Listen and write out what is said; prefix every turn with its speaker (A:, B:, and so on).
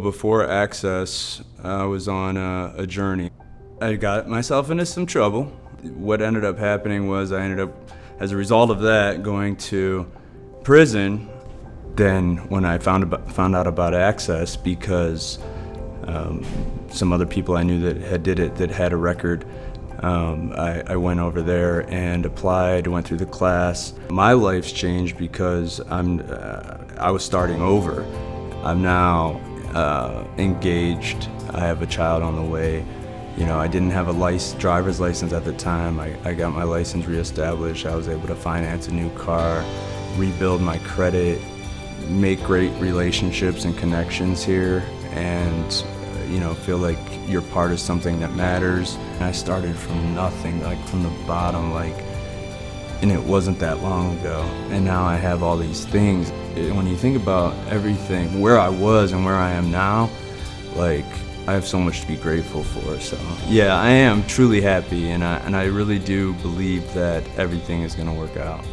A: Before Access, I was on a journey. I got myself into some trouble. What ended up happening was I ended up, as a result of that, going to prison. Then when I found out about Access, because some other people I knew that had a record, I went over there and applied, went through the class. My life's changed because I was starting over. I'm now engaged. I have a child on the way. You know, I didn't have a driver's license at the time. I got my license reestablished. I was able to finance a new car, rebuild my credit, make great relationships and connections here, and feel like you're part of something that matters. I started from nothing, like from the bottom, and it wasn't that long ago. And now I have all these things. When you think about everything, where I was and where I am now, I have so much to be grateful for. So yeah, I am truly happy, and I really do believe that everything is gonna work out.